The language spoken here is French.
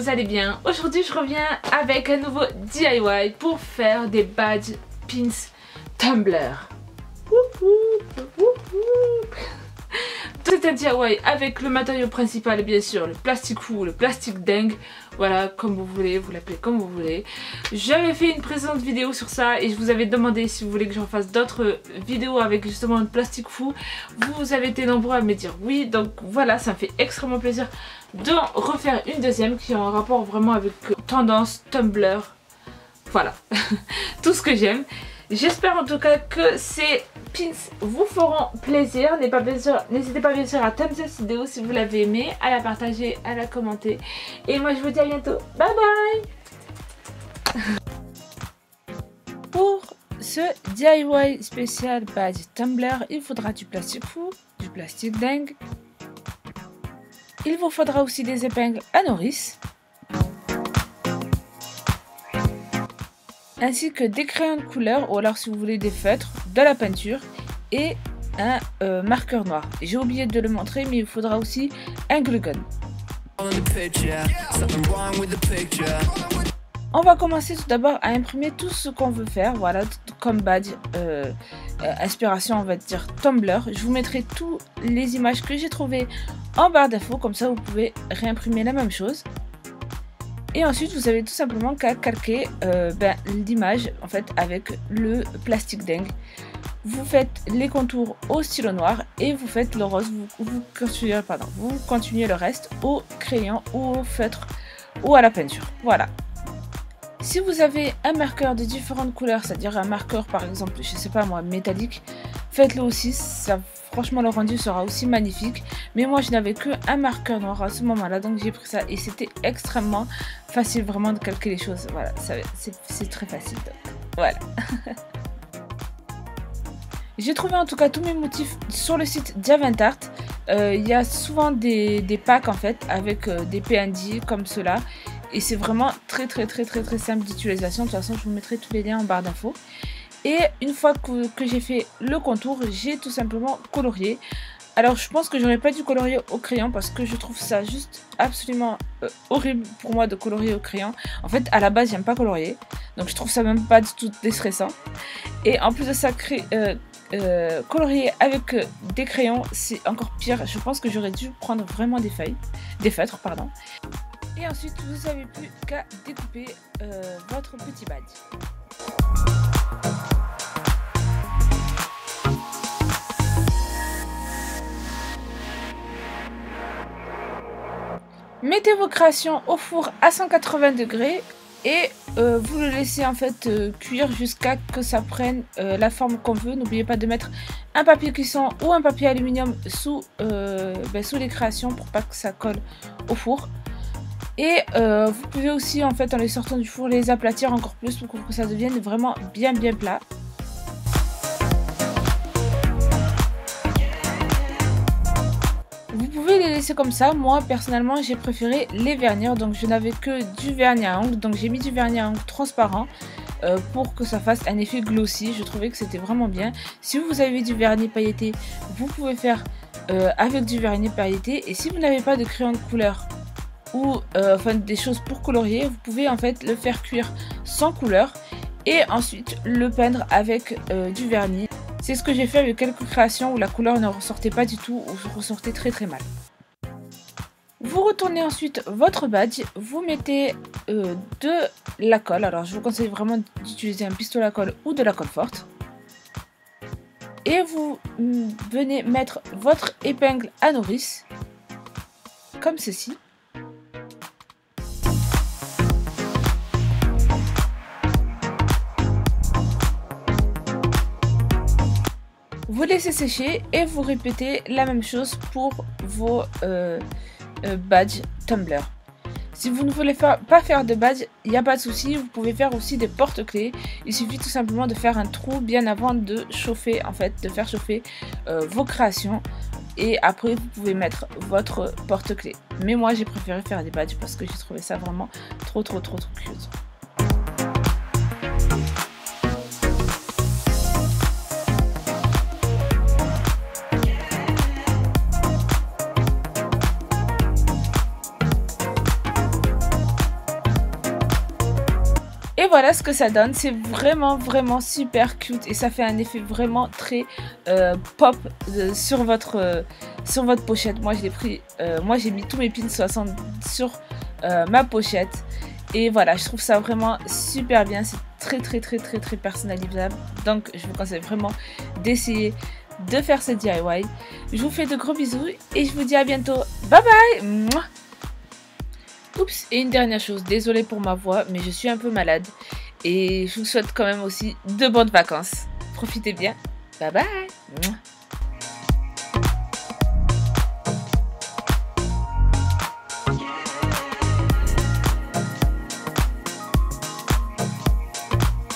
vous allez bien? Aujourd'hui je reviens avec un nouveau DIY pour faire des badges pins Tumblr. C'est un DIY avec le matériau principal, bien sûr, le plastique fou, le plastique dingue. Voilà, comme vous voulez, vous l'appelez comme vous voulez. J'avais fait une précédente vidéo sur ça et je vous avais demandé si vous voulez que j'en fasse d'autres vidéos avec justement le plastique fou. Vous avez été nombreux à me dire oui, donc voilà, ça me fait extrêmement plaisir d'en refaire une deuxième qui a un rapport vraiment avec tendance Tumblr. Voilà, tout ce que j'aime. J'espère en tout cas que ces pins vous feront plaisir. N'hésitez pas bien sûr à thumb cette vidéo si vous l'avez aimé, à la partager, à la commenter. Et moi je vous dis à bientôt. Bye bye. Pour ce DIY spécial badge Tumblr, il faudra du plastique fou, du plastique dingue. Il vous faudra aussi des épingles à nourrice. Ainsi que des crayons de couleur ou alors si vous voulez des feutres, de la peinture et un marqueur noir. J'ai oublié de le montrer mais il faudra aussi un glue gun. On va commencer tout d'abord à imprimer tout ce qu'on veut faire, voilà, comme badge, inspiration on va dire Tumblr. Je vous mettrai toutes les images que j'ai trouvées en barre d'infos, comme ça vous pouvez réimprimer la même chose. Et ensuite vous avez tout simplement qu'à calquer l'image en fait avec le plastique dingue. Vous faites les contours au stylo noir et vous faites le rose, vous continuez le reste au crayon ou au feutre ou à la peinture. Voilà. Si vous avez un marqueur de différentes couleurs, c'est-à-dire un marqueur par exemple, je sais pas moi, métallique, faites-le aussi, ça, franchement le rendu sera aussi magnifique. Mais moi je n'avais que un marqueur noir à ce moment-là, donc j'ai pris ça et c'était extrêmement facile vraiment de calquer les choses. Voilà, c'est très facile. Donc, voilà. J'ai trouvé en tout cas tous mes motifs sur le site DeviantArt. Il y a souvent des packs en fait avec des PNG comme cela. Et c'est vraiment très simple d'utilisation. De toute façon je vous mettrai tous les liens en barre d'infos. Et une fois que j'ai fait le contour, j'ai tout simplement colorié. Alors je pense que j'aurais pas dû colorier au crayon parce que je trouve ça juste absolument horrible pour moi de colorier au crayon. En fait à la base j'aime pas colorier, donc je trouve ça même pas du tout déstressant. Et en plus de ça, colorier avec des crayons c'est encore pire. Je pense que j'aurais dû prendre vraiment des feutres pardon. Et ensuite vous n'avez plus qu'à découper votre petit badge. Mettez vos créations au four à 180 degrés et vous le laissez en fait cuire jusqu'à que ça prenne la forme qu'on veut. N'oubliez pas de mettre un papier cuisson ou un papier aluminium sous les créations pour pas que ça colle au four. Et vous pouvez aussi en fait en les sortant du four les aplatir encore plus pour que ça devienne vraiment bien plat. Vous pouvez les laisser comme ça. Moi personnellement j'ai préféré les vernir, donc je n'avais que du vernis à ongles, donc j'ai mis du vernis à ongles transparent pour que ça fasse un effet glossy. Je trouvais que c'était vraiment bien. Si vous avez du vernis pailleté, vous pouvez faire avec du vernis pailleté, et si vous n'avez pas de crayon de couleur ou des choses pour colorier, vous pouvez en fait le faire cuire sans couleur et ensuite le peindre avec du vernis. C'est ce que j'ai fait avec quelques créations où la couleur ne ressortait pas du tout, ou ressortait très mal. Vous retournez ensuite votre badge, vous mettez de la colle. Alors je vous conseille vraiment d'utiliser un pistolet à colle ou de la colle forte. Et vous venez mettre votre épingle à nourrice, comme ceci. Vous laissez sécher et vous répétez la même chose pour vos badges Tumblr. Si vous ne voulez pas faire de badge, il n'y a pas de souci, vous pouvez faire aussi des porte-clés. Il suffit tout simplement de faire un trou bien avant de chauffer, en fait, de faire chauffer vos créations. Et après vous pouvez mettre votre porte-clés. Mais moi j'ai préféré faire des badges parce que j'ai trouvé ça vraiment trop cute. voilà ce que ça donne. C'est vraiment, vraiment super cute. Et ça fait un effet vraiment très pop sur votre pochette. Moi, je l'ai pris. Moi, j'ai mis tous mes pins 60 sur ma pochette. Et voilà, je trouve ça vraiment super bien. C'est très, très, très, très, très personnalisable. Donc, je vous conseille vraiment d'essayer de faire ce DIY. Je vous fais de gros bisous. Et je vous dis à bientôt. Bye bye. Mouah. Oups, et une dernière chose, désolée pour ma voix, mais je suis un peu malade. Et je vous souhaite quand même aussi de bonnes vacances. Profitez bien. Bye bye.